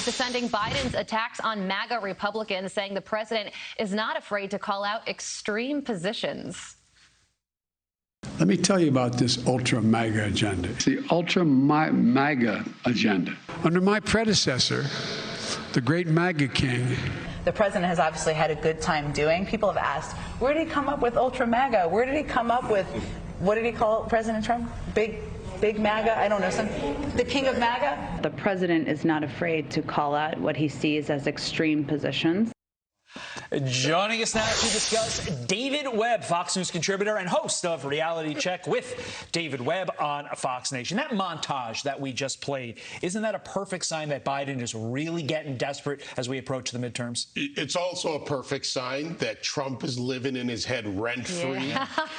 defending Biden's attacks on MAGA Republicans, saying the president is not afraid to call out extreme positions. Let me tell you about this ultra-MAGA agenda. It's the ultra-MAGA agenda. Under my predecessor, the great MAGA king, the president has obviously had a good time doing. People have asked, where did he come up with ultra-MAGA? Where did he come up with, what did he call President Trump? Big MAGA? I don't know. The king of MAGA? The president is not afraid to call out what he sees as extreme positions. Joining us now to discuss, David Webb, Fox News contributor and host of Reality Check with David Webb on Fox Nation. That montage that we just played, isn't that a perfect sign that Biden is really getting desperate as we approach the midterms? It's also a perfect sign that Trump is living in his head rent-free,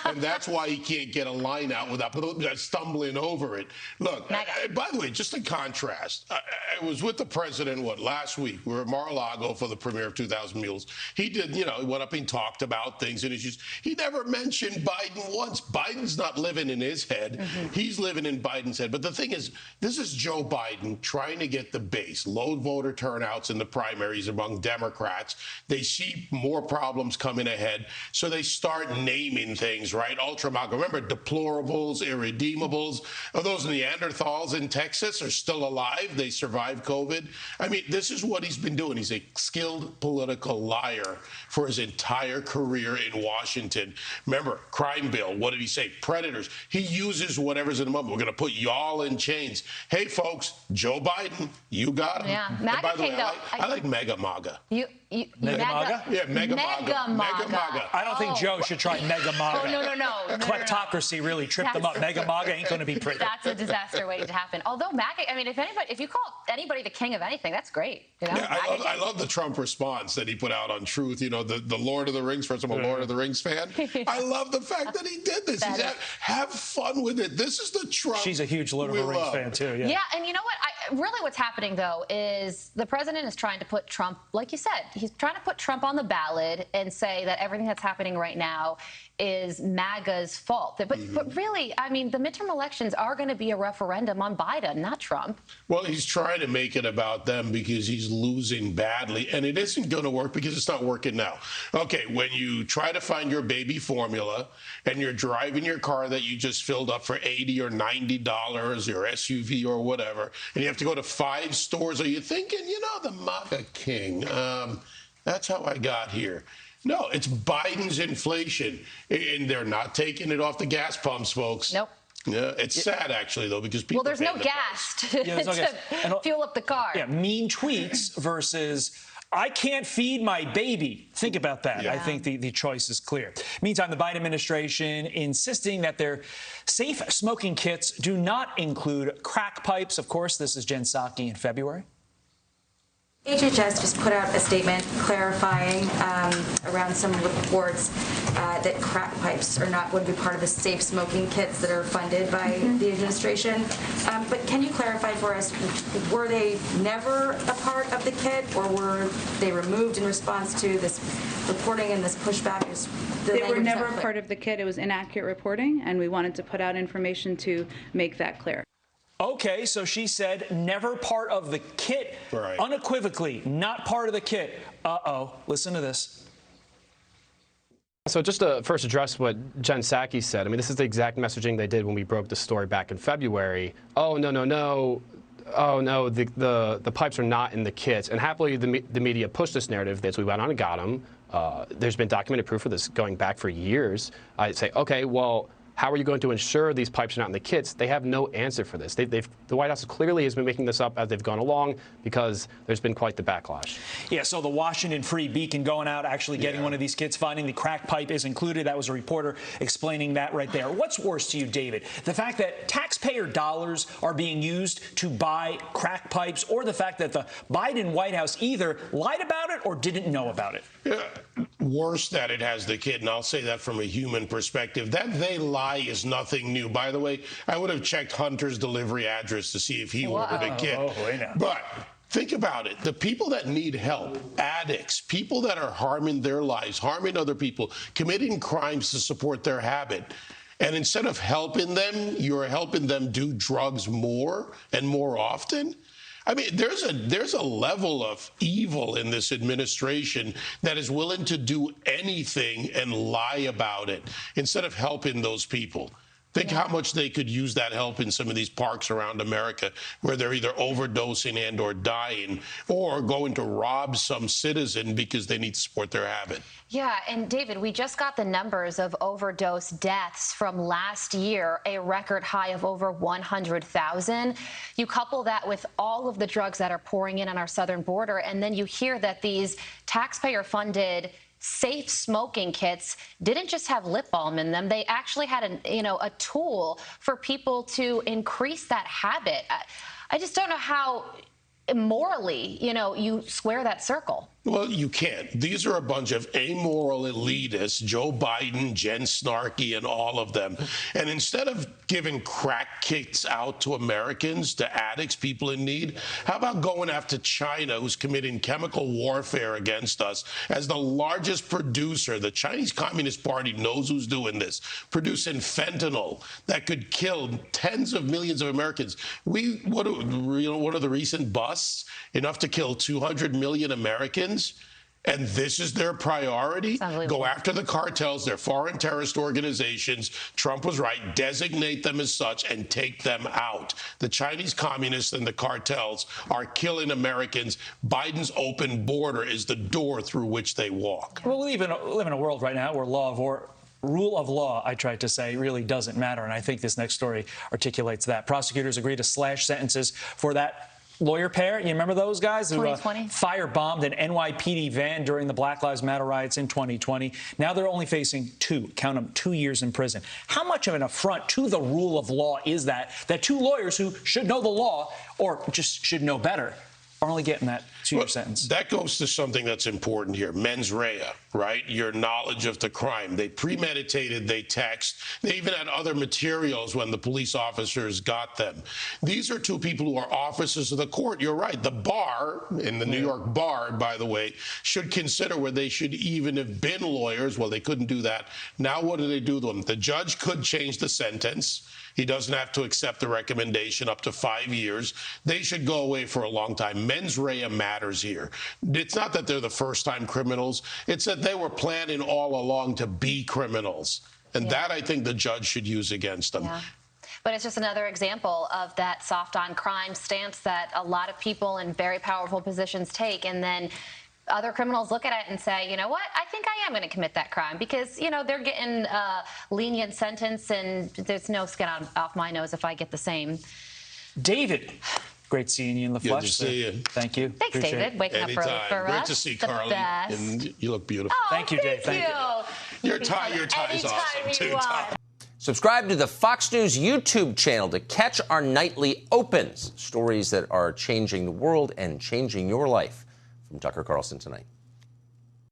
and that's why he can't get a line out without stumbling over it. Look, by the way, just in contrast, I was with the president, last week? We were at Mar-a-Lago for the premiere of 2,000 Mules. He did, he went up and talked about things and issues. He never mentioned Biden once. Biden's not living in his head. He's living in Biden's head. But the thing is, this is Joe Biden trying to get the base, low voter turnouts in the primaries among Democrats. They see more problems coming ahead, so they start naming things, right? Ultra-MAGA. Remember, deplorables, irredeemables. Are those Neanderthals in Texas are still alive? They survived COVID. I mean, this is what he's been doing. He's a skilled political liar for his entire career in Washington. Remember, crime bill, what did he say? Predators. He uses whatever's in the moment. We're going to put y'all in chains. Hey, folks, Joe Biden, you got him. Yeah, MAGA, by the way, I like Mega MAGA. Mega MAGA? Yeah, Mega MAGA. Mega MAGA. I don't think Joe should try Mega MAGA. Oh, no. Kleptocracy really tripped them up. Mega MAGA ain't going to be pretty. That's a disaster waiting to happen. Although MAGA, I mean, if you call anybody the king of anything, that's great. Yeah, I love the Trump response that he put out on Truth. The Lord of the Rings. First, I'm a Lord of the Rings fan. I love the fact that he did this. He's have fun with it. This is the Trump. She's a huge Lord of the Rings fan too. Yeah, and you know what? Really, what's happening though is the president is trying to put Trump, like you said, he's trying to put Trump on the ballot and say that everything that's happening right now is MAGA's fault. But really, I mean, the midterm elections are going to be a referendum on Biden, not Trump. Well, he's trying to make it about them because he's losing badly, and it isn't going to work because it's not working now. Okay, when you try to find your baby formula and you're driving your car that you just filled up for $80 or $90, your SUV or whatever, and you have to go to 5 stores, are you thinking, the MAGA king, that's how I got here? No, it's Biden's inflation, and they're not taking it off the gas pumps, folks. Nope. Yeah, it's sad, actually, though, because people there's no gas to fuel up the car. Yeah, mean tweets versus I can't feed my baby. Think about that. Yeah. I think the choice is clear. Meantime, the Biden administration insisting that their safe smoking kits do not include crack pipes. Of course, this is Jen Psaki in February. HHS just put out a statement clarifying around some reports that crack pipes are not going to be part of the safe smoking kits that are funded by the administration. But can you clarify for us, were they never a part of the kit, or were they removed in response to this reporting and this pushback? They were never part of the kit. It was inaccurate reporting, and we wanted to put out information to make that clear. Okay, so she said never part of the kit, right. Unequivocally, not part of the kit. Uh-oh, listen to this. So just to first address what Jen Psaki said, I mean, this is the exact messaging they did when we broke the story back in February. Oh, no. Oh, no, the pipes are not in the kits. And happily, the media pushed this narrative as we went on and got them. There's been documented proof of this going back for years. I'd say, okay, well, how are you going to ensure these pipes are not in the kits? They have no answer for this. The White House clearly has been making this up as they've gone along because there's been quite the backlash. Yeah, so the Washington Free Beacon going out, actually getting one of these kits, finding the crack pipe is included. That was a reporter explaining that right there. What's worse to you, David? The fact that taxpayer dollars are being used to buy crack pipes, or the fact that the Biden White House either lied about it or didn't know about it? Yeah, worse that it has the kit, and I'll say that from a human perspective. That they lie is nothing new. By the way, I would have checked Hunter's delivery address to see if he ordered a kit. But think about it. The people that need help, addicts, people that are harming their lives, harming other people, committing crimes to support their habit. And instead of helping them, you're helping them do drugs more and more often. I mean, there's a level of evil in this administration that is willing to do anything and lie about it instead of helping those people. Think how much they could use that help in some of these parks around America where they're either overdosing and or dying or going to rob some citizen because they need to support their habit. Yeah, and David, we just got the numbers of overdose deaths from last year, a record high of over 100,000. You couple that with all of the drugs that are pouring in on our southern border, and then you hear that these taxpayer-funded safe smoking kits didn't just have lip balm in them. They actually had a tool for people to increase that habit. I just don't know how morally, you square that circle. Well, you can't. These are a bunch of amoral elitists, Joe Biden, Jen Snarky, and all of them. And instead of giving crack kits out to Americans, to addicts, people in need, how about going after China, who's committing chemical warfare against us as the largest producer? The Chinese Communist Party knows who's doing this, producing fentanyl that could kill tens of millions of Americans. What are the recent busts? Enough to kill 200 million Americans? And this is their priority? Go after the cartels, they're foreign terrorist organizations. Trump was right, designate them as such and take them out. The Chinese communists and the cartels are killing Americans. Biden's open border is the door through which they walk. Well, we live in a world right now where rule of law, I tried to say, really doesn't matter. And I think this next story articulates that. Prosecutors agree to slash sentences for that lawyer pair. You remember those guys who firebombed an NYPD van during the Black Lives Matter riots in 2020? Now they're only facing 2 years in prison. How much of an affront to the rule of law is that two lawyers who should know the law or just should know better are only getting that 2-year sentence? That goes to something that's important here. Mens rea, right? Your knowledge of the crime. They premeditated, they text. They even had other materials when the police officers got them. These are two people who are officers of the court. You're right. The bar, in the New York bar, by the way, should consider where they should even have been lawyers. Well, they couldn't do that. Now what do they do to them? The judge could change the sentence. He doesn't have to accept the recommendation up to 5 years. They should go away for a long time. Mens rea matters here. It's not that they're the first-time criminals. It's that they were planning all along to be criminals. And that, I think, the judge should use against them. Yeah. But it's just another example of that soft on crime stance that a lot of people in very powerful positions take. And then other criminals look at it and say, you know what, I think I am going to commit that crime because, they're getting a lenient sentence and there's no skin off my nose if I get the same. David, great seeing you in the flesh. Good to see you. Thank you. Thanks, Appreciate David. Waking up early for us. Great to see Carly. And you look beautiful. Oh, thank you, Dave. Thank you. Your tie's awesome, too, Ty. Subscribe to the Fox News YouTube channel to catch our nightly opens, stories that are changing the world and changing your life. From Tucker Carlson tonight.